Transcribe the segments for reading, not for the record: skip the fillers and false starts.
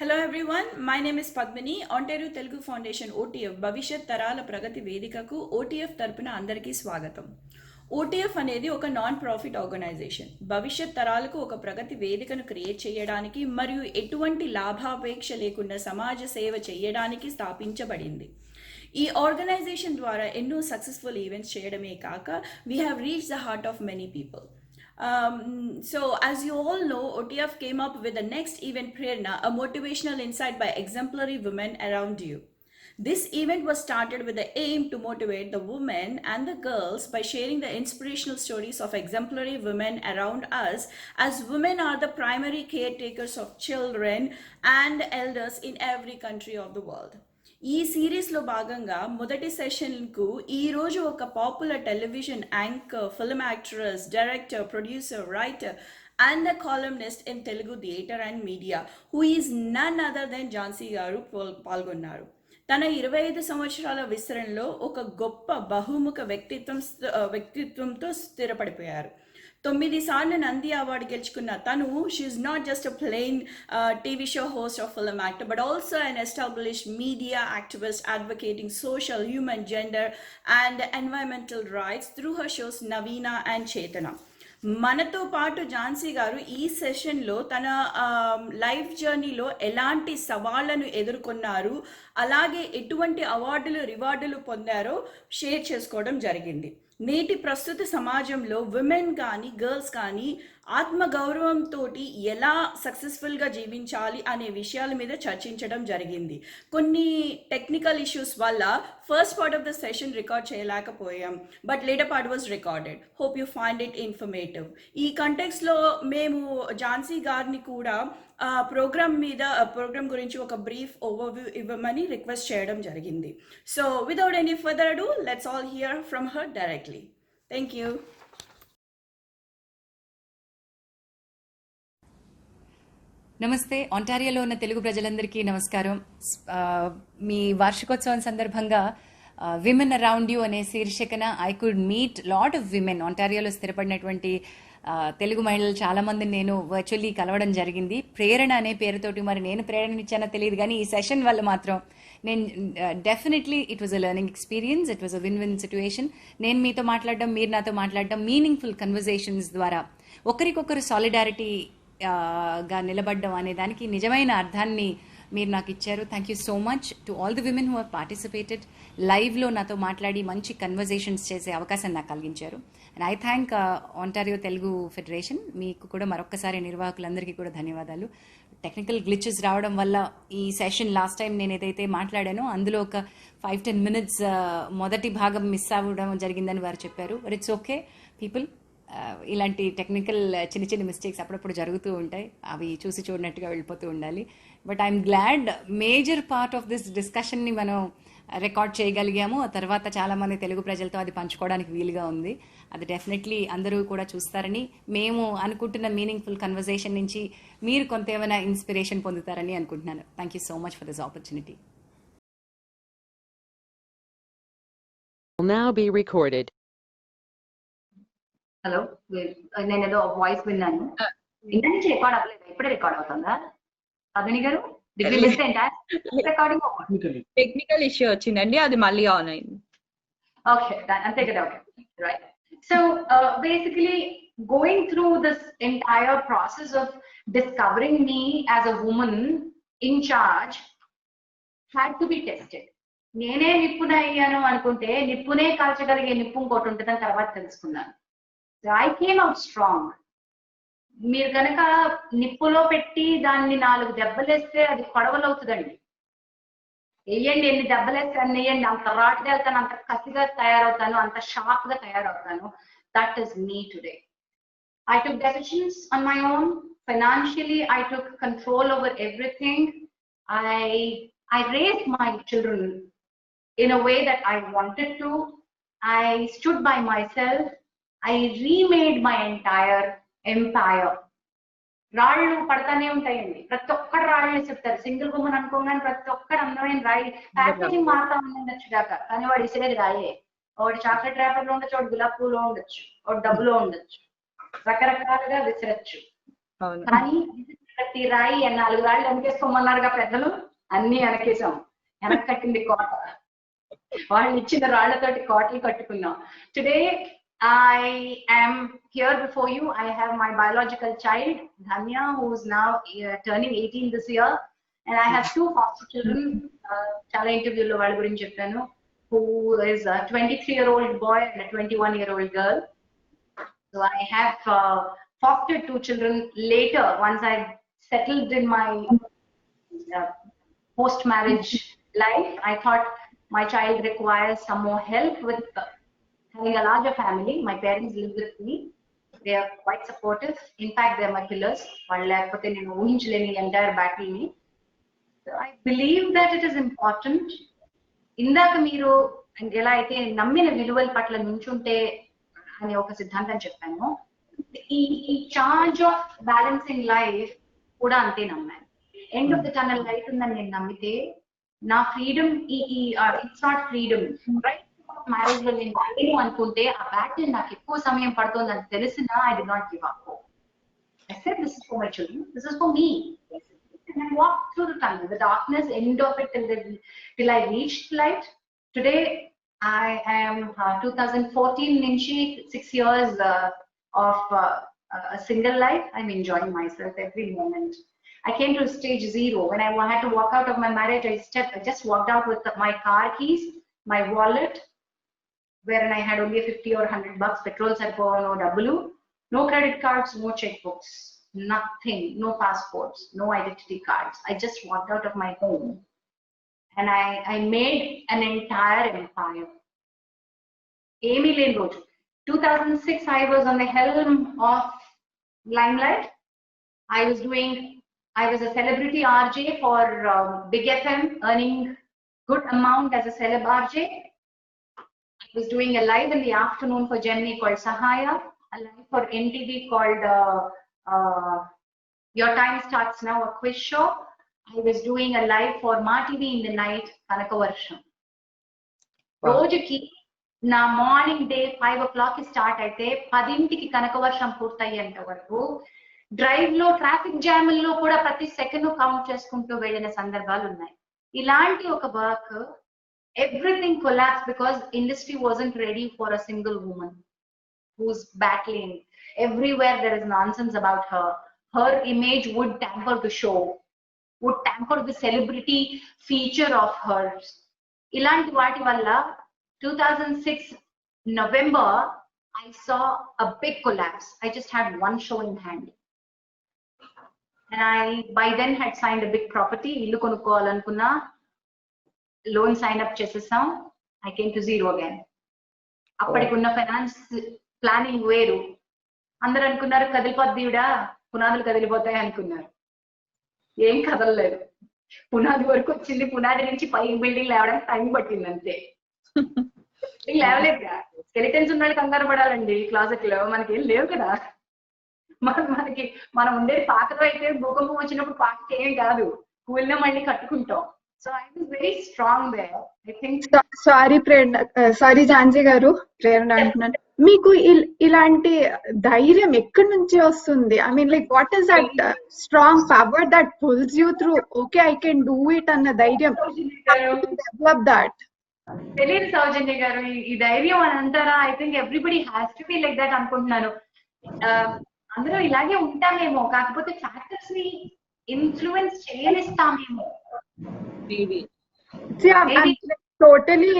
Hello everyone, my name is Padmini. Ontario Telugu Foundation OTF భవిష్యత్ తరాల ప్రగతి వేదికకు OTF తరపున అందరికీ స్వాగతం. OTF అనేది ఒక నాన్ ప్రాఫిట్ ఆర్గనైజేషన్. భవిష్యత్ తరాలకు ఒక ప్రగతి వేదికను క్రియేట్ చేయడానికి మరియు ఎటువంటి లాభాపేక్ష లేకుండా సమాజ సేవ చేయడానికి స్థాపించబడింది. ఈ ఆర్గనైజేషన్ ద్వారా ఎన్నో సక్సెస్ఫుల్ ఈవెంట్స్ చేయడమే కాక we have reached the heart of many people. So, as you all know, OTF came up with the next event, Prerna, a motivational insight by exemplary women around you. This event was started with the aim to motivate the women and the girls by sharing the inspirational stories of exemplary women around us, as women are the primary caretakers of children and elders in every country of the world. ఈ సిరీస్లో భాగంగా మొదటి సెషన్కు ఈరోజు ఒక popular television anchor, film actress, director, producer, writer and a columnist in Telugu theatre and media who is none other than Jhansi garu పాల్గొన్నారు. తన 25 సంవత్సరాల విస్తరణలో ఒక గొప్ప బహుముఖ వ్యక్తిత్వంతో స్థిరపడిపోయారు. 9 సార్లు నంది అవార్డు గెలుచుకున్న తను, she is not just a plain TV show host of film actor but also an established media activist advocating social, human, gender and environmental rights through her shows Naveena and Chetana. మనతో పాటు ఝాన్సీ గారు ఈ సెషన్లో తన లైఫ్ జర్నీలో ఎలాంటి సవాళ్లను ఎదుర్కొన్నారు, అలాగే ఎటువంటి అవార్డులు రివార్డులు పొందారో షేర్ చేసుకోవడం జరిగింది. నేటి ప్రస్తుత సమాజంలో విమెన్ కానీ గర్ల్స్ కానీ ఆత్మగౌరవంతో ఎలా సక్సెస్ఫుల్గా జీవించాలి అనే విషయాల మీద చర్చించడం జరిగింది. కొన్ని టెక్నికల్ ఇష్యూస్ వల్ల first part of the session record చేయలేకపోయాం, but later part was recorded. Hope you find it informative. ఈ కంటెక్స్లో మేము ఝాన్సీ గారిని కూడా ప్రోగ్రామ్ గురించి ఒక బ్రీఫ్ ఓవర్వ్యూ ఇవ్వమని రిక్వెస్ట్ చేయడం జరిగింది. సో వితౌట్ ఎనీ ఫర్దర్ అడు, let's all here from her directly. Thank you. నమస్తే. ఒంటారియోలో ఉన్న తెలుగు ప్రజలందరికీ నమస్కారం. మీ వార్షికోత్సవం సందర్భంగా విమెన్ అరౌండ్ యూ అనే శీర్షికన I could meet lot of women. ఒంటారియోలో స్థిరపడినటువంటి తెలుగు మహిళలు చాలామందిని నేను వర్చువల్లీ కలవడం జరిగింది. ప్రేరణ అనే పేరుతోటి, మరి నేను ప్రేరణనిచ్చానో తెలియదు కానీ ఈ సెషన్ వల్ల మాత్రం నేను definitely it was a learning experience. It was a win win situation. నేను మీతో మాట్లాడడం, మీరు నాతో మాట్లాడడం, మీనింగ్ఫుల్ కన్వర్జేషన్స్ ద్వారా ఒకరికొకరు సాలిడారిటీ గా నిలబడ్డం అనే దానికి నిజమైన అర్థాన్ని మీరు నాకు ఇచ్చారు. Thank you so much to all the women who have participated. లైవ్లో నాతో మాట్లాడి మంచి కన్వర్జేషన్స్ చేసే అవకాశం నాకు కలిగించారు. And I thank Ontario Telugu federation. మీకు కూడా మరొక్కసారి నిర్వాహకులందరికీ కూడా ధన్యవాదాలు. టెక్నికల్ గ్లిచెస్ రావడం వల్ల ఈ సెషన్ లాస్ట్ టైం నేను ఏదైతే మాట్లాడానో అందులో ఒక 5-10 minutes మొదటి భాగం మిస్ అవ్వడం జరిగిందని వారు చెప్పారు. But it's okay people. ఇలాంటి టెక్నికల్ చిన్న చిన్న మిస్టేక్స్ అప్పుడప్పుడు జరుగుతూ ఉంటాయి. అవి చూసి చూడనట్టుగా వెళ్ళిపోతూ ఉండాలి. But I'm glad major part of this డిస్కషన్ని మనం రికార్డ్ చేయగలిగాము. ఆ తర్వాత చాలామంది తెలుగు ప్రజలతో అది పంచుకోవడానికి వీలుగా ఉంది. అది డెఫినెట్లీ అందరూ కూడా చూస్తారని, మేము అనుకుంటున్న మీనింగ్ఫుల్ కన్వర్జేషన్ నుంచి మీరు కొంత ఏమైనా ఇన్స్పిరేషన్ పొందుతారని అనుకుంటున్నాను. Thank you so much for this opportunity. Now be recorded. Hello, నేను ఏదో వాయిస్ విన్నాను. ఇంత నుంచి రికార్డ్ అవ్వలేదు, ఇప్పుడే రికార్డ్ అవుతుందా పద్మిని గారు? టెక్నికల్ ఇష్యూ వచ్చిందండి, అది మళ్ళీ ఆన్ అయింది. ఓకే, అంతే కదా. Okay, right. So basically going through this entire process of discovering me as a woman in charge had to be tested. నేనే నిప్పున అయ్యాను అనుకుంటే నిప్పునే కాల్చగలిగే నిప్పు ఇంకోటి ఉంటుందని తర్వాత తెలుసుకున్నాను. I came out strong. మీరు కనుక నిప్పులో పెట్టి దాన్ని 4 దెబ్బలేస్తే అది కొడవలవుతుందండి. వేయండి, ఎన్ని దెబ్బలేస్తే అన్ని వేయండి, అంత రాటుగా వెళ్తాను, అంత కసిగా తయారవుతాను, అంత షార్ప్ గా తయారవుతాను. That is me today. I took decisions on my own. Financially, I took control over everything. I raised my children in a way that I wanted to. I stood by myself. I remade my entire empire. రాళ్ళు పడతానే ఉంటాయండి, ప్రతి ఒక్కరు రాళ్ళని చెప్తారు. Single women అనుకోగానే ప్రతి ఒక్కరు అందమైన రాయి. ప్యాకేజింగ్ మారుతా ఉండొచ్చు దాకా, కానీ వాడు ఇసిరేది రాయే. ఒకటి చాక్లెట్ ర్యాపర్ లో ఉండొచ్చు, ఒకటి గులాబ్ పూలో ఉండొచ్చు, ఒకటి డబ్బులో ఉండొచ్చు, రకరకాలుగా విసిరచ్చు. కానీ కత్తి రాయి 4 రాళ్ళు వెనకేసుకోమన్నారుగా పెద్దలు, అన్ని వెనకేసాం. వెనక కట్టింది కోట, వాళ్ళు ఇచ్చిన రాళ్లతోటి కోటలు కట్టుకున్నాం. Today I am here before you. I have my biological child Dhanya, who is now turning 18 this year, and I have 2 foster children. Chala interview lo vaalla gurinchi cheppanu, who is a 23-year-old boy and a 21-year-old girl. So I have fostered 2 children later once I settled in my post-marriage life. I thought my child requires some more help with having a larger family. My parents live with me. They are quite supportive. In fact, they are my pillars. వాళ్ళు లేకపోతే నేను ఊహించలేని entire battle ని. So I believe that it is important. ఇందాక మీరు ఎలా అయితే నమ్మిన విలువల పట్ల నుంచుంటే అనే ఒక సిద్ధాంతం చెప్పాను, ఈ చార్జ్ ఆఫ్ బ్యాలెన్సింగ్ లైఫ్ కూడా అంతే నమ్మాను. End of the tunnel light ఉందని నేను నమ్మితే నా freedom it's not freedom right. Marriage లో నేను లేను అనుకుంటే ఆ బ్యాటిల్ నాకు ఎక్కువ సమయం పడుతుంది అని తెలిసినా I did not give up. I said this is for my children, this is for me, and I walked through the tunnel, the darkness, end of it till I reached light. Today I am 2014 Ninchi, 6 years of a single life. I'm enjoying myself every moment. I came to stage 0 when I had to walk out of my marriage. I just walked out with my car keys, my wallet, wherein I had only 50 or 100 bucks, petrol sarpova, no double, no credit cards, no checkbooks, nothing, no passports, no identity cards. I just walked out of my home and I made an entire empire. Amy Lane Road. 2006, I was on the helm of Limelight. I was a celebrity RJ for Big FM, earning good amount as a celeb RJ. I was doing a live in the afternoon for Gemini called Sahaya, a live for NTV called Your Time Starts Now, a quiz show. I was doing a live for Ma TV in the night, Kanakavarsham. రోజుకి నా morning day 5 o'clock start అయితే 10ంటికి కనకవర్షం పూర్తయ్యేంత వరకు drive లో traffic జాముల్లో కూడా ప్రతి second count చేసుకుంటూ వెళ్ళిన సందర్భాలు ఉన్నాయి. ఇలాంటి ఒక work, everything collapse because industry wasn't ready for a single women who's battling. Everywhere there is nonsense about her. Her image would tamper the show, would tamper the celebrity feature of hers. Ilanti vaati valla 2006 November I saw a big collapse. I just had one show in hand, and I by then had signed a big property. Illu konukovalanunna, loan sign up chesesam. I came to zero again. అప్పటికున్న finance planning వేరు. అందరూ అనుకున్నారు కదిలిపోద్దివిడా, పునాదులు కదిలిపోతాయి అనుకున్నారు. ఏం కదలలేదు. పునాది వరకు వచ్చింది, పునాది నుంచి పై బిల్డింగ్ లేవడానికి టైం పట్టింది అంతే. లేవలేదుగా. స్కెలిటన్స్ ఉన్న వాళ్ళకి కంగారు పడాలండి క్లాసెట్ లో, మనకి ఏం లేవు కదా. మనం ఉండేది పాకతో అయితే భూకంపం వచ్చినప్పుడు పాకకి ఏం కాదు, కూలిన మళ్ళీ కట్టుకుంటాం. So I was very strong there. I think. Sorry Prerana, sorry Jhansi garu, Prerana అంటున్నాను. మీకు ఇలాంటి ధైర్యం ఎక్కడి నుంచి వస్తుంది? I mean like what is that strong power that pulls you through? Okay, I can do it అన్న ధైర్యం. Develop that. తెలియదు సౌజన్య గారు, ఈ ధైర్యం అని అంటారా? I think everybody has to be like that అనుకుంటున్నాను. అందరూ ఇలాగే ఉంటామేమో, కాకపోతే ఫ్యాక్టర్స్ ని ఇన్ఫ్లుయెన్స్ చేయనిస్తామేమో. See, I'm totally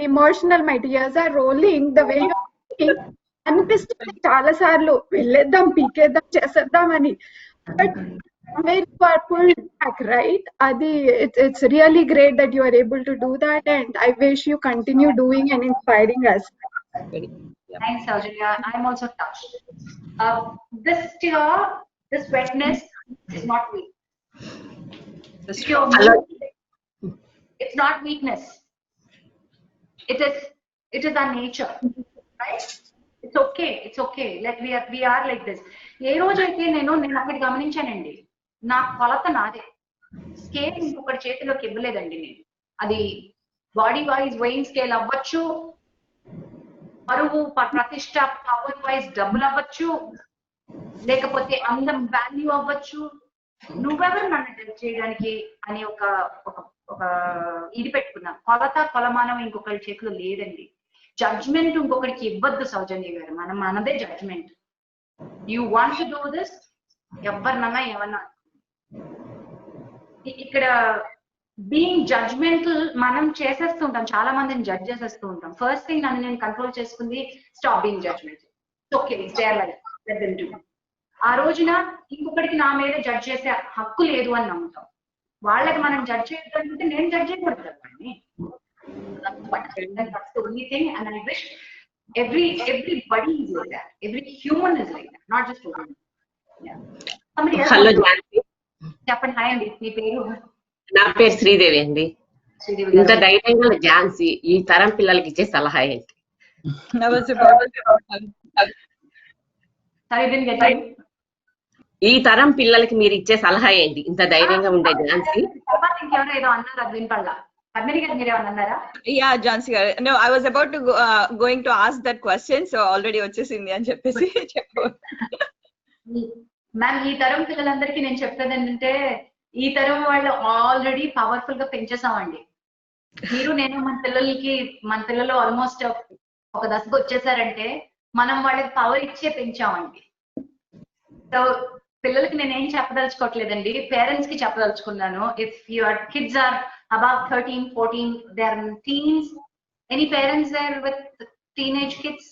emotional. My tears are rolling. The way you're speaking, అనిపిస్తుంది చాలా సార్లు వెళ్ళేద్దాం, పీకేద్దాం, చేసేద్దాం అని. But when you are pulled back, right? Adi, it's really great that you are able to do that, and I wish you continue doing and inspiring us. Thanks, Saujanya. I'm also touched. This tear, this wetness is not weak. It's not weakness. It is our nature, right? It's okay. It's okay. Like we are like this. ఏ రోజైతే నేను అక్కడ గమనించానండి, నా కొలత నాదే, scale ఇంకొకటి చేతిలోకి ఇవ్వలేదండి నేను. అది బాడీ వైజ్ వెయింగ్ స్కేల్ అవ్వచ్చు, బరువు ప్రతిష్ట పవర్ వైజ్ డబ్బులు అవ్వచ్చు, లేకపోతే అందం వాల్యూ అవ్వచ్చు, నువ్వెవరు నన్ను జడ్జ్ చేయడానికి అని ఒక ఒక ఒక ఇది పెట్టుకున్నాం. కొలమానం ఇంకొకరి చేతిలో లేదండి. జడ్జ్మెంట్ ఇంకొకరికి ఇవ్వద్దు సౌజన్య గారు. మనదే judgement. You want to do this, ఎవరినన్నా ఏమన్నా. ఇక్కడ బీయింగ్ జడ్జ్మెంటల్ మనం చేసేస్తూ ఉంటాం, చాలా మందిని జడ్జ్ చేసేస్తూ ఉంటాం. ఫస్ట్ థింగ్ నన్ను నేను కంట్రోల్ చేసుకుంది, stop being judgemental. Okay, it's their life, let them do. ఆ రోజున ఇంకొకరికి నా మీద జడ్జ్ చేసే హక్కు లేదు అని నమ్ముతాం. వాళ్ళకి మనం జడ్జ్ చేయగలిగితే నేను జడ్జ్ చేయకూడదు వాడిని. That's the only thing, and I wish everybody is like that. Every human is like that, not just a woman. Yeah. Hello Jhansi, చెప్పండి. హాయ్ అండి, మీ పేరు? నా పేరు శ్రీదేవి అండి. శ్రీదేవి ఇంత గారు. ధైర్యంగా ఝాన్సీ ఈ తరం పిల్లలకి ఇచ్చే సలహా ఏంటి? I was about Sorry, I didn't get you. ఈ తరం పిల్లలకి మీరు ఇచ్చే సలహా ఏంటి? ఇంత ధైర్యంగా ఉండే ఝాన్సీ. తర్వాత ఇంకెవరో ఏదో అన్నారు, అది వినపడలా. పద్మిని గారు మీరేమన్నా అన్నారా? yeah, Jhansi garu. No, I was about to going to ask that question, so already వచ్చేసింది అని చెప్పేసి చెప్పు. మ్యామ్, ఈ తరం పిల్లలందరికీ నేను చెప్పేది ఏంటంటే, ఈ తరం వాళ్ళు ఆల్రెడీ పవర్ఫుల్ గా పెంచేసామండి. మీరు నేను మన పిల్లలు ఆల్మోస్ట్ ఒక దశకు వచ్చేసారంటే మనం వాళ్ళకి పవర్ ఇచ్చే పెంచామండి. సో పిల్లలకి నేను ఏం చెప్పదలుచుకోవట్లేదండి, పేరెంట్స్ కి చెప్పదలుచుకున్నాను. If your kids are about 13, 14, they are in teens, any parents there with teenage kids?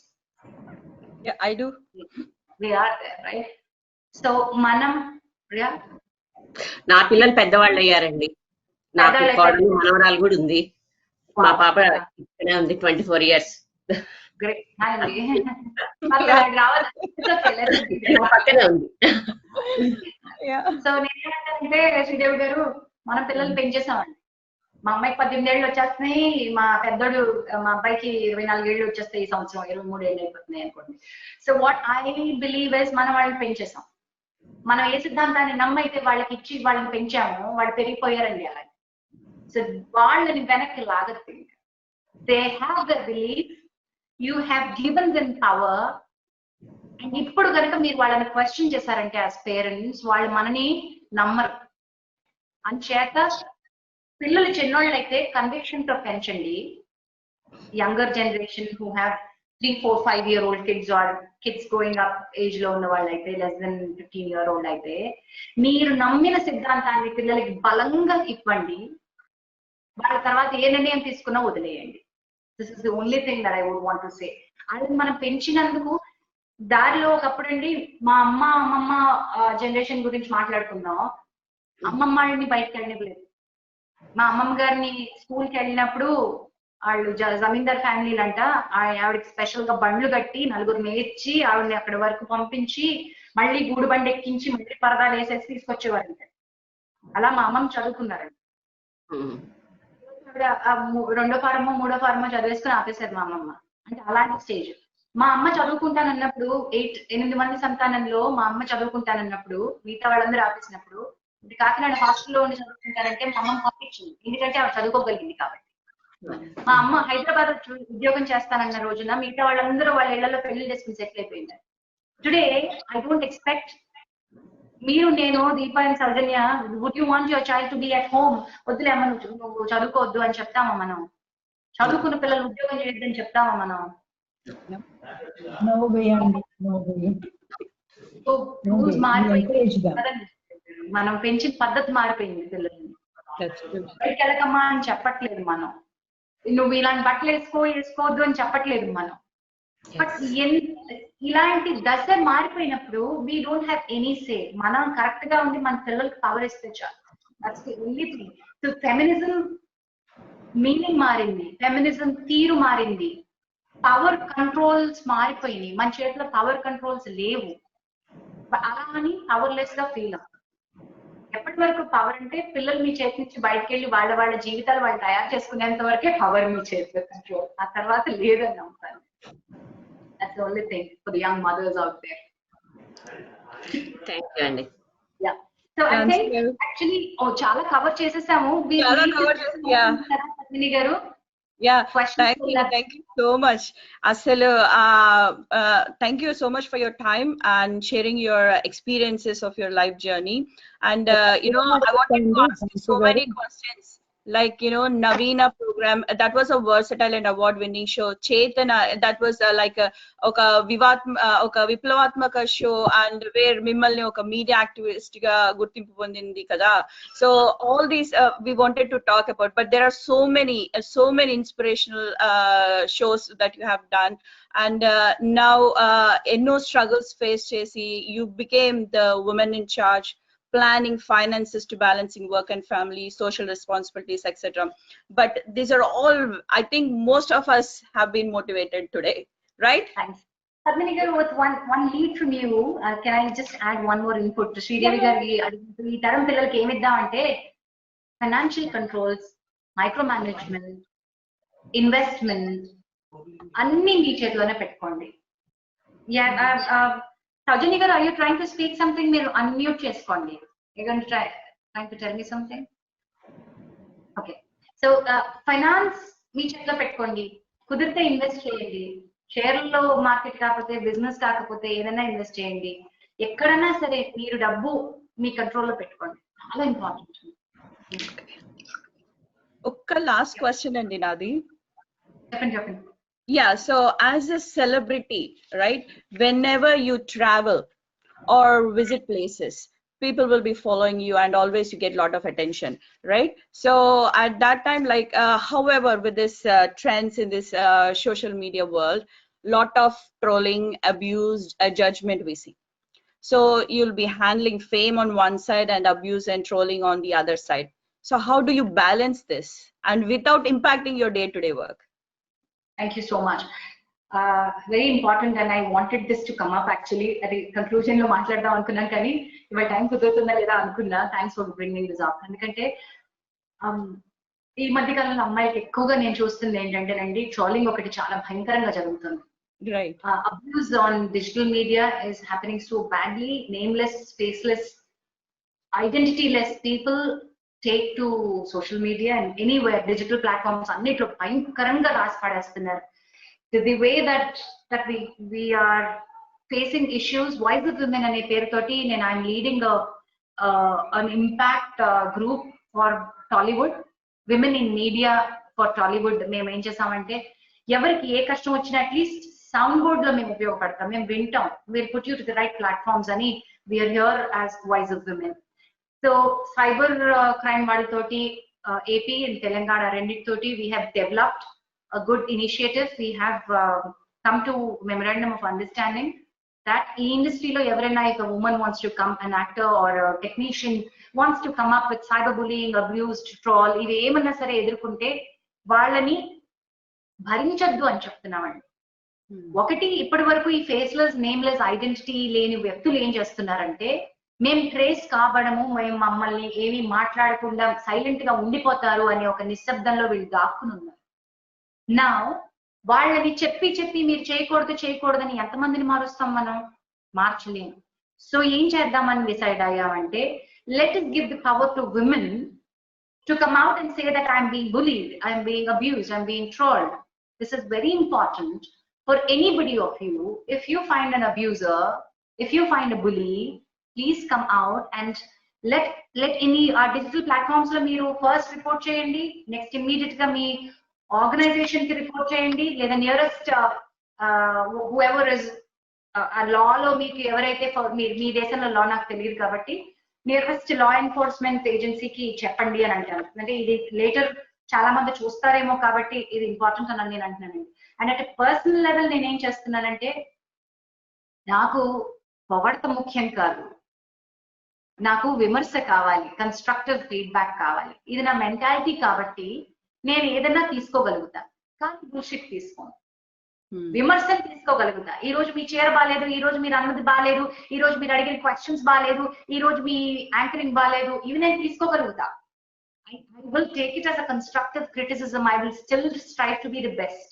Yeah, I do. We are there, right? So మనం నా పిల్లలు పెద్దవాళ్ళు అయ్యారండి. నాకు కోడలు మనవరాలు కూడా ఉంది. మా పాప ఇక్కడే ఉంది, 24 years. గ్రేట్. రావాలి పక్కనే ఉంది. సో నేనేమంటే, శ్రీదేవి గారు, మన పిల్లలు పెంచేసామండి. మా అమ్మాయికి 18 ఏళ్ళు వచ్చేస్తున్నాయి, మా అబ్బాయికి 24 ఏళ్ళు వచ్చేస్తాయి. ఈ సంవత్సరం 23 ఏళ్ళు అయిపోతున్నాయి అనుకోండి. So what I believe is, మనం వాళ్ళని పెంచేసాం. మనం ఏ సిద్ధాంతాన్ని నమ్మైతే వాళ్ళకి ఇచ్చి వాళ్ళని పెంచామో వాళ్ళు పెరిగిపోయారండి అలా. సో వాళ్ళని వెనక్కి లాగద్దు. They have the belief, you have given them power. And ఇప్పుడు కనుక మీరు వాళ్ళని క్వశ్చన్ చేశారంటే యాజ్ పేరెంట్స్, వాళ్ళు మనని నమ్మరు. అంచేత పిల్లలు చిన్నోళ్ళు అయితే కన్విక్షన్ తో పెంచండి. Younger generation who have 3, 4, 5-year-old kids or kids growing up age లో ఉన్న వాళ్ళైతే, లెస్ దెన్ 15-year-old అయితే, మీరు నమ్మిన సిద్ధాంతాన్ని పిల్లలకి బలంగా ఇవ్వండి. వాళ్ళ తర్వాత ఏ నిర్ణయం తీసుకున్నా వదిలేయండి. This is the only thing that I would want to say. అది మనం పెంచినందుకు దారిలో ఒకప్పుడు అండి, మా అమ్మమ్మ జనరేషన్ గురించి మాట్లాడుకుందాం. అమ్మమ్మని బయటకు వెళ్ళనివ్వలేదు. మా అమ్మమ్మ గారిని స్కూల్కి వెళ్ళినప్పుడు, వాళ్ళు జమీందార్ ఫ్యామిలీలు అంట, ఆవిడకి స్పెషల్ గా బండ్లు కట్టి 4 నేర్చి ఆవిడని అక్కడి వరకు పంపించి, మళ్ళీ గూడు బండి ఎక్కించి, మళ్ళీ పరదాలు వేసేసి తీసుకొచ్చేవారంట. అలా మా అమ్మమ్మ చదువుకున్నారండి. ఆవిడ 2వ ఫారమో 3వ ఫారమో చదివేసుకుని ఆపేశారు మా అమ్మమ్మ. అంటే అలాంటి స్టేజ్. మా అమ్మ చదువుకుంటానన్నప్పుడు, 8 మంది సంతానంలో మా అమ్మ చదువుకుంటానన్నప్పుడు, మిగతా వాళ్ళందరూ ఆపేసినప్పుడు, ఇది కాకినాడ హాస్టల్లో ఉండి చదువుకుంటారంటే మా అమ్మ పంపించింది. ఎందుకంటే ఆవిడ చదువుకోగలిగింది కాబట్టి. మా అమ్మ హైదరాబాద్ ఉద్యోగం చేస్తానన్న రోజున మిగతా వాళ్ళందరూ వాళ్ళ ఇళ్లలో పెళ్లి చేసుకుని సెటిల్ అయిపోయింది. టుడే ఐ డోంట్ ఎక్స్పెక్ట్ మీరు, నేను, Deepa and Soujanya, would you want your child to be at home? వద్దులేమ్మా, నువ్వు చదువుకోవద్దు అని చెప్తామా మనం? చదువుకున్న పిల్లలు ఉద్యోగం చేయొద్దని చెప్తామా మనం? మనం పెంచిన పద్ధతి మారిపోయింది. పిల్లల్ని బయటకు వెళ్ళకమ్మా అని చెప్పట్లేదు మనం. నువ్వు ఇలాంటి బట్టలు వేసుకోవద్దు అని చెప్పట్లేదు మనం. బట్ ఇలాంటి దశ మారిపోయినప్పుడు వీ డోంట్ హ్యావ్ ఎనీ సే. మనం కరెక్ట్ గా ఉండి మన పిల్లలకి పవర్ ఇస్తే చాలు. That's the only thing. So feminism meaning మారింది, ఫెమినిజం తీరు మారింది, పవర్ కంట్రోల్స్ మారిపోయినాయి. మన చేతిలో పవర్ కంట్రోల్స్ లేవు. అలా అని పవర్లెస్ గా ఫీల్ అవుతాం. ఎప్పటి వరకు పవర్ అంటే, పిల్లలు మీ చేతి నుంచి బయటకు వెళ్ళి వాళ్ళ జీవితాలు వాళ్ళు తయారు చేసుకునేంత వరకే పవర్ మీ చేతిలో కంట్రోల్. ఆ తర్వాత లేదని నమ్ముతాను. That's the only thing for the young mothers out there. Thank you అండి. Yeah. So I think actually చాలా కవర్ చేసేసాము. పద్మిని గారు, Yeah, Questions thank you so much. Asalu, thank you so much for your time and sharing your experiences of your life journey. And you know, I wanted to ask you so many questions. Like, you know, Navina program, that was a versatile and award-winning show. Chetana, that was like oka విప్లవాత్మక show and wear మిమ్మల్ని ఒక media activist గా గుర్తింపు పొందింది కదా. So all these we wanted to talk about, but there are so many inspirational shows that you have done, and now no struggles faced chesi you became the woman in charge, planning finances to balancing work and family, social responsibilities, etc. But these are all, I think most of us have been motivated today, right? Thanks. Padmini garu, with one lead from you, can I just add one more input to Sridevi గారి ఈ తరం పిల్లలకి ఏమి ఇద్దాం అంటే financial controls, micro management, investment అన్ని మీ చేతిలోనే పెట్టుకోండి. సౌజన్య గారు, are you trying to speak something? మీరు అన్మ్యూట్ చేసుకోండి. You're going to trying to tell me something? Okay. So finance మీ చేతిలో పెట్టుకోండి. కుదిరితే ఇన్వెస్ట్ చేయండి. షేర్లలో మార్కెట్ కాకపోతే, బిజినెస్ కాకపోతే ఏదైనా ఇన్వెస్ట్ చేయండి. ఎక్కడైనా సరే మీరు డబ్బు మీ కంట్రోల్లో పెట్టుకోండి. చాలా ఇంపార్టెంట్. ఒక్క లాస్ట్ క్వశ్చన్ అండి నాది. చెప్పండి. Yeah, so as a celebrity, right, whenever you travel or visit places, people will be following you and always you get a lot of attention, right? So at that time, like however with this trends in this social media world, lot of trolling, abuse, judgment we see. So you'll be handling fame on one side and abuse and trolling on the other side. So how do you balance this and without impacting your day-to-day work? Thank you so much. Very important, and I wanted this to come up actually at the conclusion లో మాట్లాడదాం అనుకున్నాను, కానీ ఇవాళ time కుదురుతుందా లేదా అనుకున్నా. Thanks for bringing this up. ఎందుకంటే ఈ మధ్య కాలంలో అమ్మాయికి ఎక్కువగా నేను చూస్తుంది ఏంటంటేనండి, ట్రోలింగ్ ఒకటి చాలా భయంకరంగా జరుగుతుంది. Right. Abuse on digital media is happening so badly. Nameless, faceless, identityless people take to social media and anywhere digital platforms అన్నిట్లో భయంకరంగా రాసి పడేస్తున్నారు. The way that we are facing issues, Voice of Women అనే పేరుతోటి I'm leading an impact group for Tollywood, Women in Media for Tollywood. మేము ఏం చేసామంటే ఎవరికి ఏ కష్టం వచ్చినా అట్లీస్ట్ సౌండ్ బోర్డ్ లో మేము ఉపయోగపడతాం, మేము వింటాం. We'll put you to the right platforms అని we are here as Voice of Women. So cyber crime వాళ్ళతోటి AP and Telangana రెండితోటి we have developed a good initiative. We have come to memorandum of understanding that in industry lo ఎవరైనా, if a woman wants to come, an actor or a technician wants to come up with cyberbullying, abuse, troll, ఇవి ఏమన్నా సరే ఎదుర్కొంటే వాళ్ళని భరించొద్దు అని చెప్తున్నామండి. ఒకటి, ఇప్పటి వరకు ఈ ఫేస్లెస్, నేమ్లెస్, ఐడెంటిటీ లేని వ్యక్తులు ఏం చేస్తున్నారంటే, మేము ట్రేస్ కాబడము, మేము మమ్మల్ని ఏమీ మాట్లాడకుండా సైలెంట్ గా ఉండిపోతారు అనే ఒక నిశ్శబ్దంలో వీళ్ళు దాక్కుని ఉన్నారు. నా వాళ్ళని చెప్పి మీరు చేయకూడదని ఎంతమందిని మారుస్తాం మనం? మార్చలేము. సో ఏం చేద్దామని డిసైడ్ అయ్యామంటే, let us give the power to women to come out and say that I'm being bullied, I'm being abused, I'm being trolled. This is very important for anybody of you. If you find an abuser, if you find a bully, please come out and let any digital platforms lo మీరు first report చేయండి. Next immediate గా మీ organisation కి report చేయండి, లేదా nearest whoever is ఆ లాలో మీకు ఎవరైతే, మీ దేశంలో లా నాకు తెలియదు కాబట్టి నియరెస్ట్ లా ఎన్ఫోర్స్మెంట్ ఏజెన్సీకి చెప్పండి అని అంటాను. అంటే ఇది లేటర్ చాలా మంది చూస్తారేమో కాబట్టి ఇది ఇంపార్టెంట్ అని నేను అంటున్నానండి. అండ్ అట్ పర్సనల్ లెవెల్ నేనేం చేస్తున్నానంటే, నాకు పొగడత ముఖ్యం కాదు, నాకు విమర్శ కావాలి, కన్స్ట్రక్టివ్ ఫీడ్బ్యాక్ కావాలి. ఇది నా మెంటాలిటీ కాబట్టి నేను ఏదైనా తీసుకోగలుగుతా, కానీ బుల్షిట్ తీసుకోను. విమర్శలు తీసుకోగలుగుతా. ఈ రోజు మీ చీర బాగాలేదు, ఈ రోజు మీరు అన్నది బాగాలేదు, ఈ రోజు మీరు అడిగిన క్వశ్చన్స్ బాగాలేదు, ఈ రోజు మీ యాంకరింగ్ బాగాలేదు, ఇవి నేను తీసుకోగలుగుతా. I will take it as a constructive criticism. I will still strive to be the best.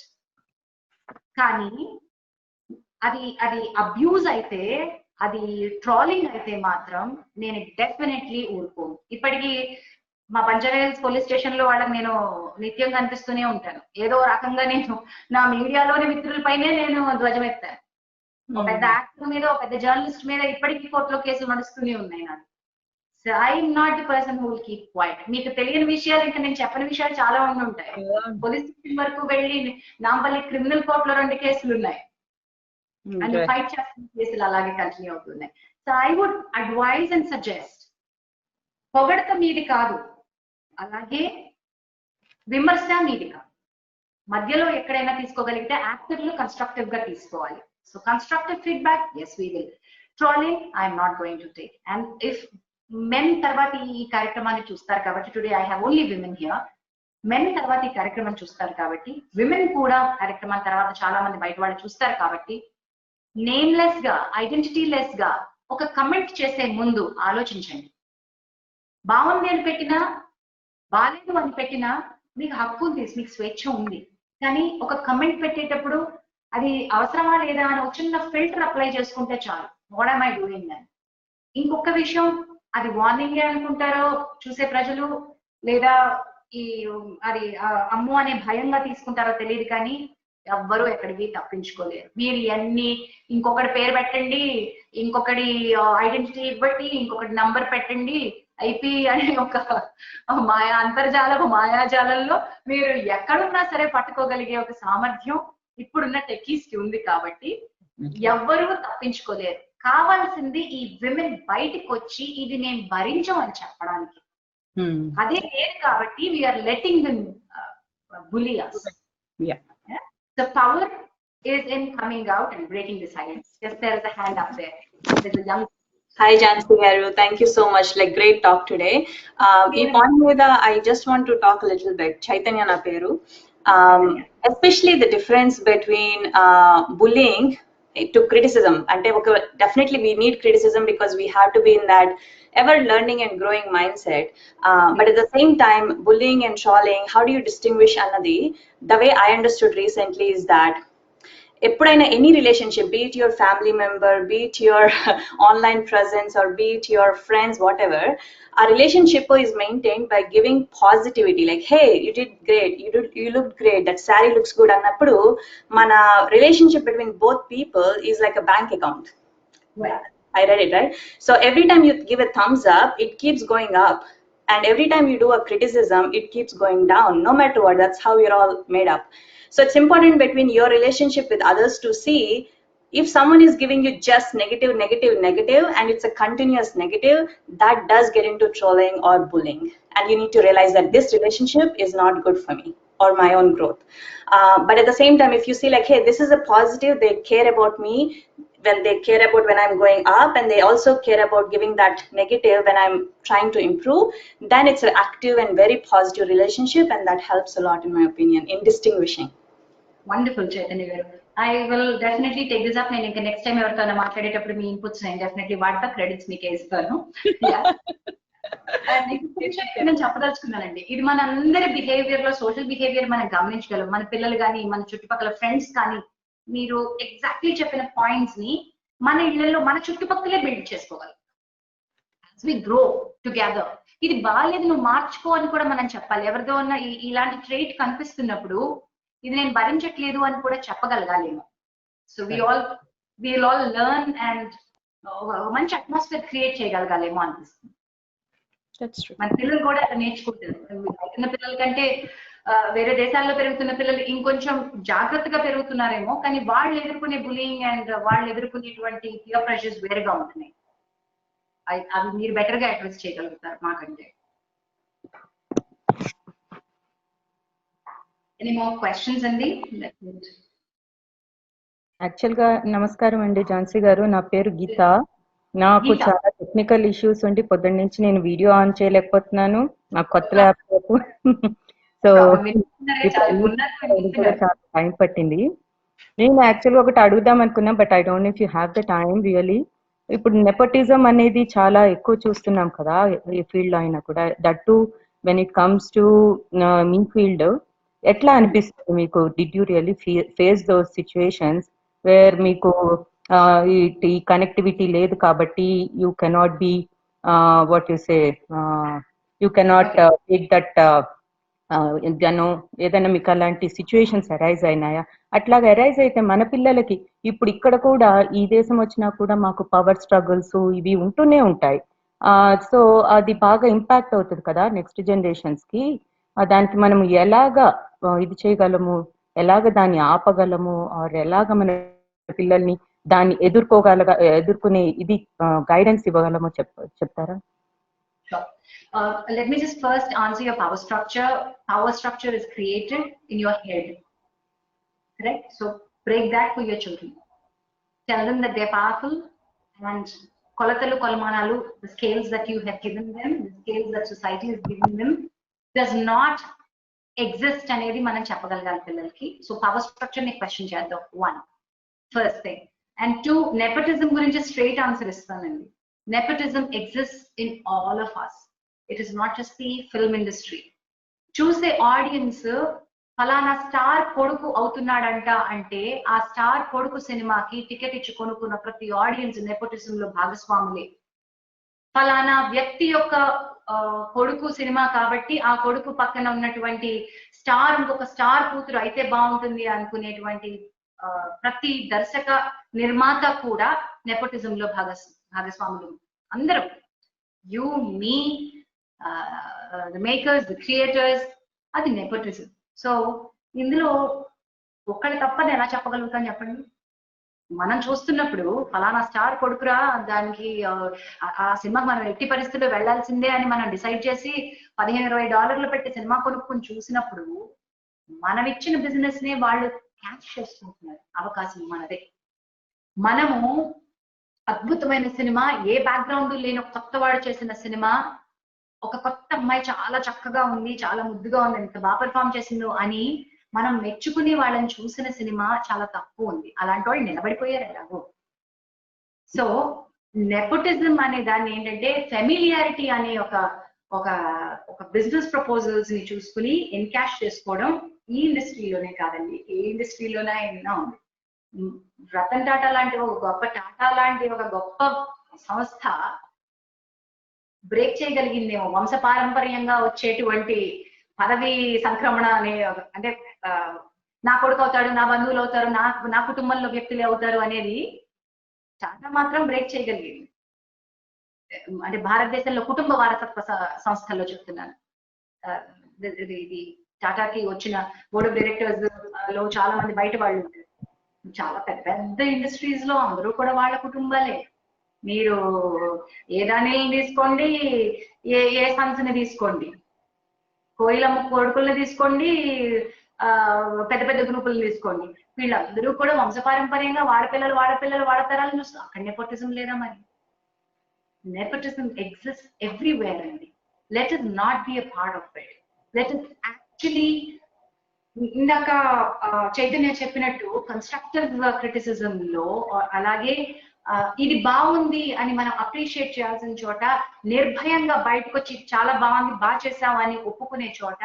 కానీ అది అబ్యూజ్ అయితే, అది ట్రాలింగ్ అయితే మాత్రం నేను డెఫినెట్లీ ఊరుకోను. ఇప్పటికీ మా బంజారాహిల్స్ పోలీస్ స్టేషన్ లో వాళ్ళకి నేను నిత్యం కనిపిస్తూనే ఉంటాను. ఏదో రకంగా నేను నా మీడియాలోని మిత్రులపైనే నేను ధ్వజం ఎత్తాను. ఒక పెద్ద యాక్టర్ మీద, ఒక పెద్ద జర్నలిస్ట్ మీద ఇప్పటికీ కోర్టులో కేసులు నడుస్తూనే ఉన్నాయి నాకు. So I'm not the person who will keep quiet. మీకు తెలియని విషయాలు, ఇంకా నేను చెప్పని విషయాలు చాలా ఉండి ఉంటాయి. పోలీస్ స్టేషన్ వరకు వెళ్ళి నాంపల్లి క్రిమినల్ కోర్టులో 2 కేసులు ఉన్నాయి. అండ్ ఫైట్ చేస్తున్న కేసులు అలాగే కంటిన్యూ అవుతున్నాయి. So I would advise and suggest, పొగడత మీది కాదు, అలాగే విమర్శ మీది కాదు, మధ్యలో ఎక్కడైనా తీసుకోగలిగితే యాక్టివ్లు కన్స్ట్రక్టివ్ గా తీసుకోవాలి. So constructive feedback, yes we will. Trolling I'm not going to take. And if men తర్వాత ఈ కార్యక్రమాన్ని చూస్తారు కాబట్టి, today I have only women here, men తర్వాత ఈ కార్యక్రమం చూస్తారు కాబట్టి, విమెన్ కూడా కార్యక్రమం తర్వాత చాలా మంది బయట వాళ్ళు చూస్తారు కాబట్టి, నేమ్లెస్ గా, ఐడెంటిటీ లెస్ గా ఒక కమెంట్ చేసే ముందు ఆలోచించండి. బాగుంది అని పెట్టినా, బాలేదు అని పెట్టినా మీకు హక్కు ఉంది, మీకు స్వేచ్ఛ ఉంది. కానీ ఒక కమెంట్ పెట్టేటప్పుడు అది అవసరమా లేదా అని ఒక చిన్న ఫిల్టర్ అప్లై చేసుకుంటే చాలు. వాట్ ఆమ్ ఐ డూయింగ్ అని. ఇంకొక విషయం, అది వార్నింగ్ అనుకుంటారో చూసే ప్రజలు, లేదా ఈ అది అమ్మో అనే భయంగా తీసుకుంటారో తెలియదు, కానీ ఎవ్వరూ ఎక్కడికి తప్పించుకోలేరు. మీరు ఇవన్నీ ఇంకొకటి పేరు పెట్టండి, ఇంకొకటి ఐడెంటిటీ ఇవ్వండి, ఇంకొకటి నంబర్ పెట్టండి, ఐపీ అనే ఒక అంతర్జాలపు మాయాజాలంలో మీరు ఎక్కడున్నా సరే పట్టుకోగలిగే ఒక సామర్థ్యం ఇప్పుడున్న టెక్కీస్ కి ఉంది. కాబట్టి ఎవ్వరూ తప్పించుకోలేరు. కావాల్సింది ఈ విమెన్ బయటికి వచ్చి ఇది నేను భరించమని చెప్పడానికి. అదే లేదు కాబట్టి we are letting them bully us. Yeah. The power is in coming out and breaking the silence. Yes, there is a hand up there. There's a young. Hi Jansi Garu, thank you so much. Like great talk today. Ee point meeda I just want to talk a little bit. Chaitanya na peru. Especially the difference between bullying to criticism. Ante oka definitely we need criticism because we have to be in that ever learning and growing mindset. But at the same time, bullying and trolling, how do you distinguish anadi? The way I understood recently is that ఎప్పుడైనా any relationship, be it your family member, be it your online presence, or be it your friends, whatever, our relationship is maintained by giving positivity, like hey, you did great, you looked great, that saree looks good annappudu mana relationship between both people is like a bank account. Right. I read it, right? So every time you give a thumbs up, it keeps going up, and every time you do a criticism, it keeps going down. No matter what, that's how we're all made up. So it's important between your relationship with others to see if someone is giving you just negative, and it's a continuous negative, that does get into trolling or bullying. And you need to realize that this relationship is not good for me or my own growth. But at the same time, if you see like, hey, this is a positive, they care about me, when they care about when I'm going up, and they also care about giving that negative when I'm trying to improve, then it's an active and very positive relationship, and that helps a lot in my opinion in distinguishing. Wonderful, Chaitanya garu. I will definitely take this up. నేను ఇంకా next time ఎవరితోనే మాట్లాడేటప్పుడు మీ inputs నేను definitely వాడతా, credits మీకే ఇస్తాను. నేను చెప్పదలుచుకున్నానండి, ఇది మన అందరి బిహేవియర్ లో, సోషల్ బిహేవియర్ మనం గమనించగలం. మన పిల్లలు కానీ, మన చుట్టుపక్కల ఫ్రెండ్స్ కానీ, మీరు ఎగ్జాక్ట్లీ చెప్పిన పాయింట్స్ ని మన ఇళ్లలో, మన చుట్టుపక్కలే బిల్డ్ చేసుకోగలం. As we grow together. ఇది బాగాలేదు, నువ్వు మార్చుకో అని కూడా మనం చెప్పాలి. ఎవరిదో ఉన్న ఇలాంటి ట్రేట్ కనిపిస్తున్నప్పుడు ఇది నేను భరించట్లేదు అని కూడా చెప్పగలగాలేమో. So will all learn and మంచి అట్మాస్ఫియర్ క్రియేట్ చేయగలగాలేమో అనిపిస్తుంది. మన పిల్లలు కూడా అట్లా నేర్చుకుంటారు. చిన్న పిల్లల కంటే వేరే దేశాల్లో పెరుగుతున్న పిల్లలు ఇంకొంచెం జాగ్రత్తగా పెరుగుతున్నారేమో, కానీ వాళ్ళు ఎదుర్కొనే బులింగ్ అండ్ వాళ్ళు ఎదుర్కొనేటువంటి పియర్ ప్రెషర్స్ వేరుగా ఉంటున్నాయి. అవి మీరు బెటర్ గా అడ్రస్ చేయగలుగుతారు మాకంటే. Any more questions అండి? యాక్చువల్ గా నమస్కారం అండి ఝాన్సీ గారు, నా పేరు గీత. నాకు చాలా టెక్నికల్ ఇష్యూస్ ఉండి పొద్దున్న నుంచి నేను వీడియో ఆన్ చేయలేకపోతున్నాను, నాకు కొత్త ల్యాప్టాప్. సో చాలా టైం పట్టింది. నేను యాక్చువల్గా ఒకటి అడుగుదాం అనుకున్నా, but I don't know if you have the time really. ఇప్పుడు నెపోటిజం అనేది చాలా ఎక్కువ చూస్తున్నాం కదా ఈ ఫీల్డ్ లో అయినా కూడా, that to when it comes to me field. ఎట్లా అనిపిస్తుంది మీకు? Did you really face those situations where మీకు ఈ కనెక్టివిటీ లేదు కాబట్టి you cannot be what you say you cannot take that జనం ఏదైనా మీకు అలాంటి సిచ్యువేషన్స్ అరైజ్ అయినాయా? అట్లాగా అరైజ్ అయితే మన పిల్లలకి ఇప్పుడు ఇక్కడ కూడా ఈ దేశం వచ్చినా కూడా మాకు పవర్ స్ట్రగుల్స్ ఇవి ఉంటూనే ఉంటాయి. సో అది బాగా ఇంపాక్ట్ అవుతుంది కదా నెక్స్ట్ జనరేషన్స్ కి. దానికి మనం ఎలాగా ఇది చేయగలము, ఎలాగ దాన్ని ఆపగలము, ఆర్ ఎలాగ మన పిల్లల్ని దాన్ని ఎదుర్కొనే ఇది గైడెన్స్ ఇవ్వగలమో చెప్తారా? Sure. Let me just first answer your power structure. Power structure is created in your head. Correct? So break that for your children. Tell them that they're powerful, and kolatalu kolmanalu, the scales that you have given them, the scales that society has given them, does not exist అనేది మనం చెప్పగలగాలి పిల్లలకి. So power structure ని question చేద్దాం. One first thing. And two, nepotism గురించి straight answer ఇస్తానండి. Nepotism exists in all of us. It is not just the film industry. చూసే audience ఫలానా స్టార్ కొడుకు అవుతున్నాడంట అంటే ఆ స్టార్ కొడుకు సినిమాకి టికెట్ ఇచ్చి కొనుక్కున్న ప్రతి ఆడియన్స్ నెపోటిజం లో భాగస్వాములే. ఫలానా వ్యక్తి యొక్క కొడుకు సినిమా కాబట్టి ఆ కొడుకు పక్కన ఉన్నటువంటి స్టార్ ఇంకొక స్టార్ కూతురు అయితే బాగుంటుంది అనుకునేటువంటి ప్రతి దర్శక నిర్మాత కూడా నెపోటిజం లో భాగస్వాములు. అందరం, you, me, the makers, the creators, అది నెపోటిజం. సో ఇందులో ఒక్కడి తప్పని ఎలా చెప్పగలుగుతాను చెప్పండి? మనం చూస్తున్నప్పుడు ఫలానా స్టార్ కొడుకురా, దానికి ఆ సినిమాకి మనం ఎట్టి పరిస్థితుల్లో వెళ్లాల్సిందే అని మనం డిసైడ్ చేసి $15-20 పెట్టి సినిమా కొనుక్కుని చూసినప్పుడు మనం ఇచ్చిన బిజినెస్ నే వాళ్ళు క్యాచ్ చేసుకుంటున్నారు. అవకాశం మనదే. మనము అద్భుతమైన సినిమా, ఏ బ్యాక్గ్రౌండ్ లేని ఒక కొత్త వాడు చేసిన సినిమా, ఒక కొత్త అమ్మాయి చాలా చక్కగా ఉంది, చాలా ముద్దుగా ఉంది, ఎంత బాగా పెర్ఫామ్ చేసిందో అని మనం మెచ్చుకుని వాళ్ళని చూసిన సినిమా చాలా తక్కువ ఉంది. అలాంటి వాళ్ళు నిలబడిపోయారు ఎలాగో. సో నెపోటిజం అనే దాన్ని ఏంటంటే ఫెమిలియారిటీ అనే ఒక బిజినెస్ ప్రపోజల్స్ ని చూసుకుని ఎన్కాష్ చేసుకోవడం ఈ ఇండస్ట్రీలోనే కాదండి, ఏ ఇండస్ట్రీలోనే అయినా ఉంది. రతన్ టాటా లాంటి ఒక గొప్ప, టాటా లాంటి ఒక గొప్ప సంస్థ బ్రేక్ చేయగలిగిందేమో వంశపారంపర్యంగా వచ్చేటువంటి పదవి సంక్రమణ అనే, అంటే నా కొడుకు అవుతాడు, నా బంధువులు అవుతారు, నా కుటుంబంలో వ్యక్తులే అవుతారు అనేది టాటా మాత్రం బ్రేక్ చేయగలిగింది. అంటే భారతదేశంలో కుటుంబ వారసత్వ సంస్థల్లో చెప్తున్నాను. ఇది టాటాకి వచ్చిన బోర్డ్ ఆఫ్ డైరెక్టర్స్ లో చాలా మంది బయట వాళ్ళు ఉంటారు. చాలా పెద్ద పెద్ద ఇండస్ట్రీస్ లో అందరూ కూడా వాళ్ళ కుటుంబాలే. మీరు ఏ దానిని తీసుకోండి, ఏ సంస్థని తీసుకోండి, కోయిలమ్మ కొడుకుల్ని తీసుకోండి, పెద్ద పెద్ద గ్రూపులను తీసుకోండి, వీళ్ళందరూ కూడా వంశపారంపర్యంగా వాళ్ళ తరాలను చూస్తారు. అక్కడ నెపోటిజం లేదా మరి? నెపోటిజం ఎగ్జిస్ట్ ఎవ్రీవేర్ అండి. Let it not be a part of it. Let it actually, ఇందాక చైతన్య చెప్పినట్టు కన్స్ట్రక్టివ్ క్రిటిసిజం లో, అలాగే ఇది బాగుంది అని మనం అప్రిషియేట్ చేయాల్సిన చోట, నిర్భయంగా బయటకు వచ్చి చాలా బాగుంది, బాగా చేసావు అని ఒప్పుకునే చోట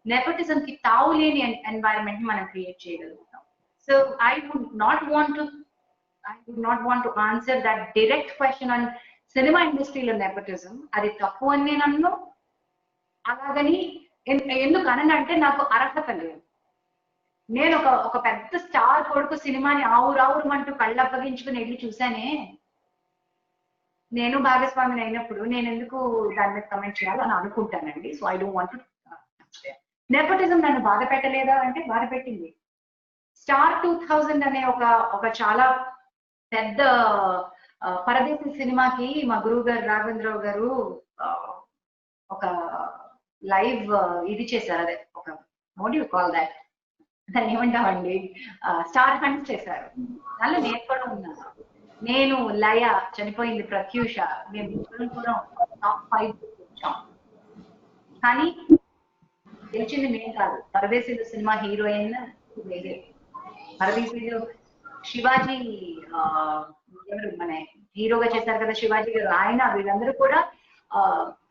నెపోటిజం కి తావులేని ఎన్వైరన్మెంట్ మనం క్రియేట్ చేయగలుగుతాం. So I would not want to answer that direct question on cinema ఇండస్ట్రీలో నెపోటిజం. అది తప్పు అని నేను అన్ను. అలాగని ఎందుకు అనంటే నాకు అర్హత లేదు. నేను ఒక పెద్ద స్టార్ కొడుకు సినిమాని ఆవురావురమంటూ కళ్ళప్పగించుకుని వెళ్ళి చూసానే, నేను భాగస్వామిని అయినప్పుడు నేను ఎందుకు దాని మీద కమెంట్ చేయాలని అనుకుంటానండి. So I don't want to. Nepotism నన్ను బాధ పెట్టలేదా అంటే బాధ పెట్టింది. స్టార్ 2000 అనే ఒక చాలా పెద్ద పరదేశీ సినిమాకి మా గురువు గారు రాఘవేంద్రరావు గారు ఒక లైవ్ ఇది చేశారు. అదే ఒక వాట్ యు కాల్ దాట్, దాన్ని ఏమంటామండి, స్టార్ హంట్ చేశారు. దానిలో నేను కూడా ఉన్నాను. నేను, లయ, చనిపోయింది ప్రత్యూష, మేము కూడా టాప్ 5 వచ్చాం. కానీ గెలిచింది మేము కాదు. పరదేశీలో సినిమా హీరోయిన్ వేరే. పరదేశీలో శివాజీ మన హీరోగా చేశారు కదా శివాజీ గారు, ఆయన, వీళ్ళందరూ కూడా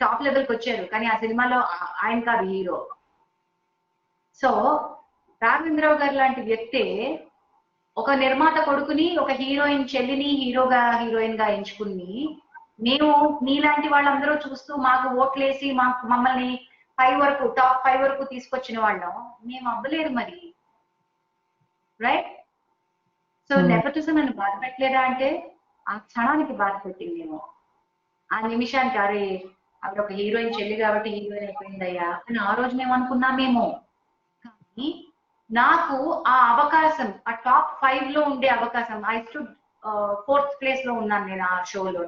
టాప్ లెవెల్ కి వచ్చారు. కానీ ఆ సినిమాలో ఆయన కాదు హీరో. సో రాఘవేంద్రరావు గారు లాంటి వ్యక్తే ఒక నిర్మాత కొడుకుని, ఒక హీరోయిన్ చెల్లిని హీరోయిన్ గా ఎంచుకుని మేము మీలాంటి వాళ్ళందరూ చూస్తూ మాకు ఓట్లేసి మమ్మల్ని 5 వరకు టాప్ 5 వరకు తీసుకొచ్చిన వాళ్ళం మేము అవ్వలేదు మరి, రైట్? సో నెపోటిజం నన్ను బాధ పెట్టలేదా అంటే ఆ క్షణానికి బాధ పెట్టిందేమో, ఆ నిమిషానికి అరే ఆవిడ ఒక హీరోయిన్ చెల్లి కాబట్టి హీరోయిన్ అయిపోయిందయ్యా అని ఆ రోజు మేము అనుకున్నామేమో. కానీ నాకు ఆ అవకాశం, ఆ టాప్ 5 లో ఉండే అవకాశం, ఐ స్టూడ్ 4th ప్లేస్ లో ఉన్నాను నేను ఆ షోలో.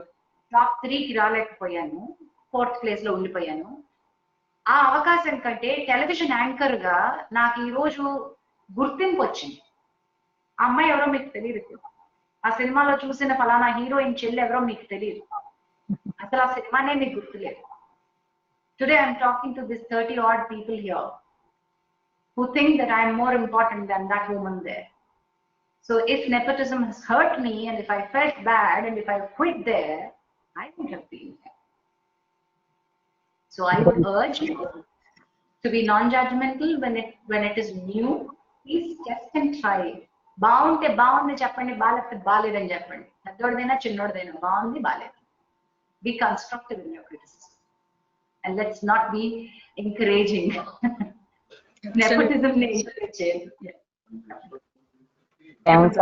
టాప్ 3కి రాలేకపోయాను, 4th ప్లేస్ లో ఉండిపోయాను. ఆ అవకాశం కంటే టెలివిజన్ యాంకర్ గా నాకు ఈ రోజు గుర్తింపు వచ్చింది. ఆ అమ్మాయి ఎవరో మీకు తెలియదు, ఆ సినిమాలో చూసిన ఫలానా హీరోయిన్ చెల్లి ఎవరో మీకు తెలియదు, అసలు ఆ సినిమానే మీకు గుర్తులేదు. Today I'm talking to this 30 odd people here who think that I am more important than that woman there. So if nepotism has hurt me and if I felt bad and if I quit there, I wouldn't have been there. So I would urge you to be non-judgmental when it is new. Please test and try. బాగుంటే బాగుంది చెప్పండి, బాగాలేకపోతే బాగాలేదని చెప్పండి. పెద్దోడిదైనా చిన్నోడిదైనా బాగుంది బాగాలేదు. Be constructive in your criticism and let's not be encouraging nepotism. Thanks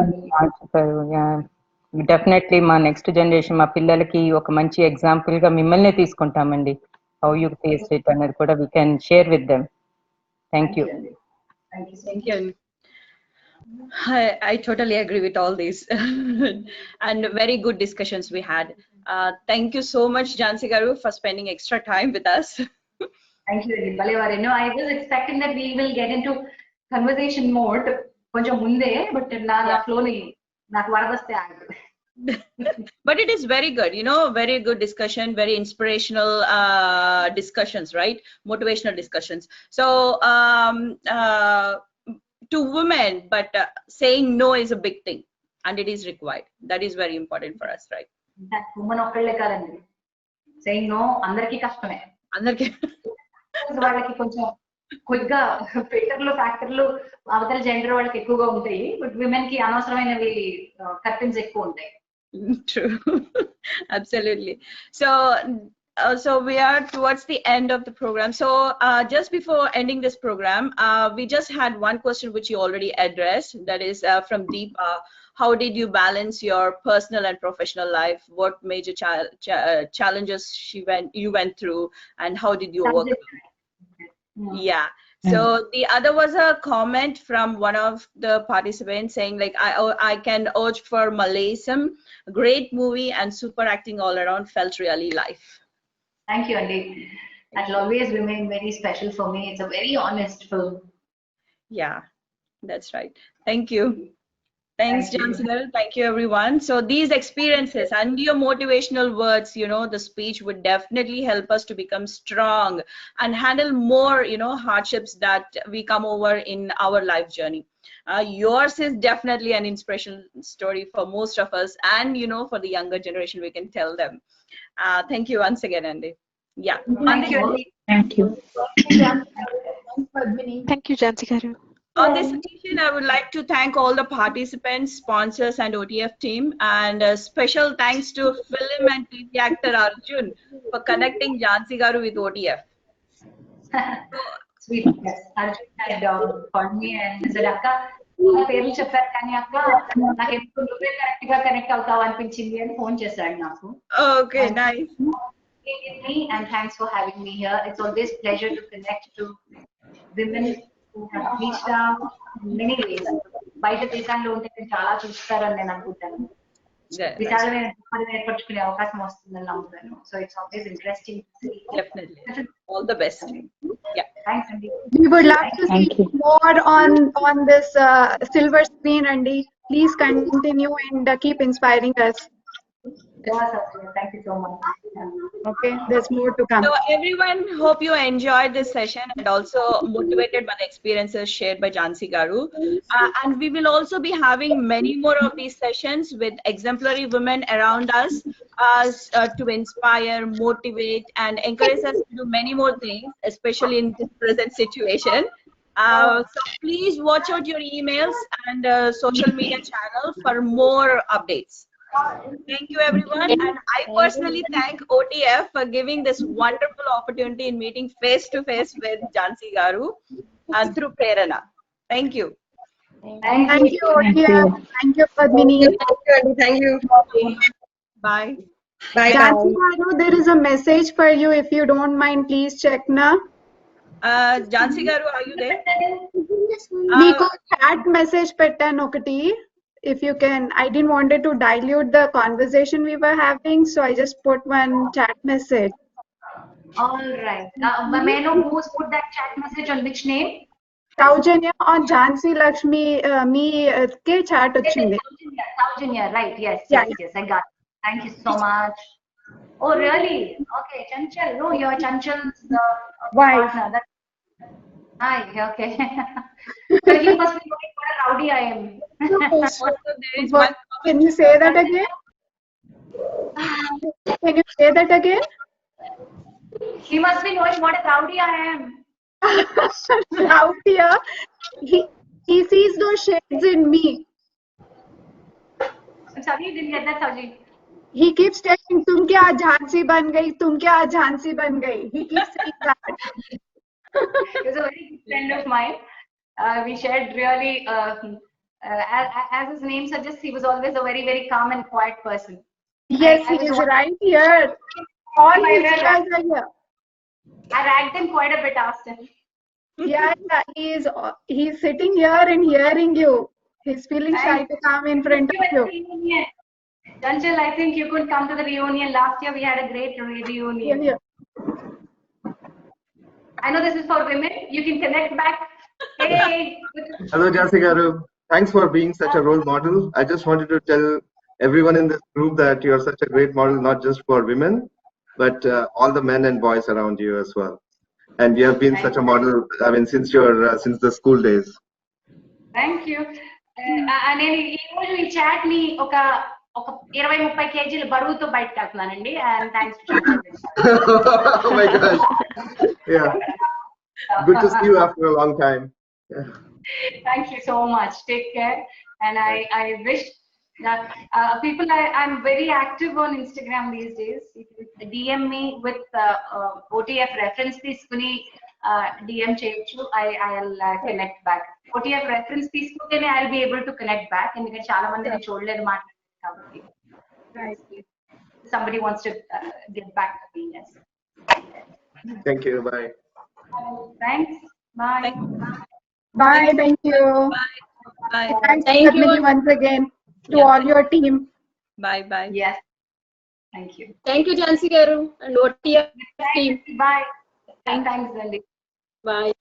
definitely మా next generation, మా పిల్లలకి ఒక మంచి ఎగ్జాంపుల్ గా మిమ్మల్ని తీసుకుంటామండి. హౌ యూ ఫేస్ ఇట్ అనేది కూడా we can share with them. Thank you. Thank you. I totally agree with all these and very good discussions we had. Thank you so much, Jhansi Garu, for spending extra time with us. Thank you, Balevaru. No, I was expecting that we will get into conversation mode koncham munde, but na flow ni naaku varadaste agadu. But it is very good, you know, very good discussion, very inspirational discussions, right? Motivational discussions. So to women, but saying no is a big thing and it is required. That is very important for us, right? That woman okalle kadandi, saying no andarki kastame. Andarki వాళ్ళకి కొంచెం quick గా ఫిల్టర్లు ఫ్యాక్టర్లు అవతల gender వాళ్ళకి ఎక్కువగా ఉంటాయి, but women కి అనవసరమైనవి curtains ఎక్కువ ఉంటాయి. True. Absolutely. So we are towards the end of the program. So just before ending this program, we just had one question which you already addressed. That is from Deepa. How did you balance your personal and professional life? What major challenges you went through, and how did you overcome? Yeah. So the other was a comment from one of the participants saying like, I can urge for Malaysim, great movie and super acting all around, felt really life. Thank you, Andy. That will always remain very special for me. It's a very honest film. Yeah, that's right. Thank you. Thanks, Jhansi Garu. Thank you, everyone. So these experiences and your motivational words, you know, the speech would definitely help us to become strong and handle more, you know, hardships that we come over in our life journey. Yours is definitely an inspirational story for most of us, and you know, for the younger generation, we can tell them. Thank you once again, Andy. Yeah. Thank you, Andy. Thank you. Thank you, Jhansi Garu. On this occasion, I would like to thank all the participants, sponsors, and OTF team, and a special thanks to film and TV actor Arjun for connecting Jhansi Garu with OTF. Sweet. Yes. Arjun had called me and said, "Akka, పేర్లు చెప్పారు కానీ అక్క నాకు ఎప్పుడు నువ్వే correct గా connect అవుతావు అనిపించింది" అని ఫోన్ చేశాడు నాకు. Okay, nice. And thanks for having me here. It's always pleasure to connect to women who have reached out in many ways. బయట దేశాల్లో ఉంటే చాలా చూస్తారని నేను అనుకుంటాను. విశాలమైన దృక్పథం ఏర్పరచుకునే అవకాశం వస్తుందని నమ్ముతాను. So it's always interesting to see. Definitely. All the best. Yeah. Thanks, Andy. We would love to see more on this silver screen, Andy. Please continue and keep inspiring us. Yes, thank you so much. Okay, there's more to come. So everyone, hope you enjoyed this session and also motivated by the experiences shared by Jhansi Garu. And we will also be having many more of these sessions with exemplary women around us to inspire, motivate, and encourage us to do many more things, especially in this present situation. So please watch out your emails and social media channel for more updates. Thank you, everyone. And I personally thank OTF for giving this wonderful opportunity in meeting face to face with Jhansi Garu and through Prerana. Thank you. Thank you, OTF. Thank you, Padmini. Thank you. Bye. Bye. Jhansi Garu, there is a message for you. If you don't mind, please check na. Jhansi Garu, are you there? Meeko chat message పెట్టాను ఒకటి. If you can, I didn't wanted to dilute the conversation we were having, so I just put one chat message. All right. May I know who's put that chat message on which name? Saujanya on Jhansi Lakshmi me ke chat వచ్చింది. Saujanya, right. Yes, Yeah, yes, I got it. Thank you so much. Oh, really? Okay, Chanchal. No, you're Chanchal's Wife. partner. Hi, okay. So he must be knowing what a rowdy I am. Also, there is What? one. Can you say that again? Can you say that again? He must be knowing what a rowdy I am. Rautia, he sees those shades in me. I'm sorry, you didn't get that, Sauji. He keeps telling, "तुम क्या झांसी बन गई? तुम क्या झांसी बन गई?" He keeps saying that. He was a very good friend of mine. We shared really, as his name suggests, he was always a very, very calm and quiet person. Yes, I he was is wondering- right here. All I his read- ears are here. I ragged him quite a bit, asked him. Yeah, he's sitting here and hearing you. He's feeling shy to come in front of you. Reunion. Chanchal, I think you could come to the reunion. Last year we had a great reunion. Here. I know this is for women. You can connect back. Hey. Hello, Jhansi Garu. Thanks for being such a role model. I just wanted to tell everyone in this group that you are such a great model, not just for women, but all the men and boys around you as well. And you have been such a model, I mean, since the school days. Thank you. నేను ఈ రోజు ఈ chat ని ఒక 20-30 కేజీల బరువుతో బయటకు వెళ్తున్నానండి and thanks Oh my gosh. Yeah. Good to see you after a long time. Yeah. Thank you so much. Take care. And I wish that I'm very active on Instagram these days. If you DM me with OTF reference తీసుకుని DM చేయొచ్చు. I'll connect back. OTF reference తీసుకుంటేనే I'll be able to connect back. ఎందుకంటే చాలా మంది నేను చూడలేదు మాట్లాడలేదు కాబట్టి. Somebody wants to get back to me. Yes. Thank you. Bye. Thanks. Bye. Bye. Thank you. Bye. Thanks, Padmini, once again to all your team. Bye. Bye. Yes. Thank you. Thank you, Jhansi Garu and OTF team. Bye. Thanks, Andy. Bye.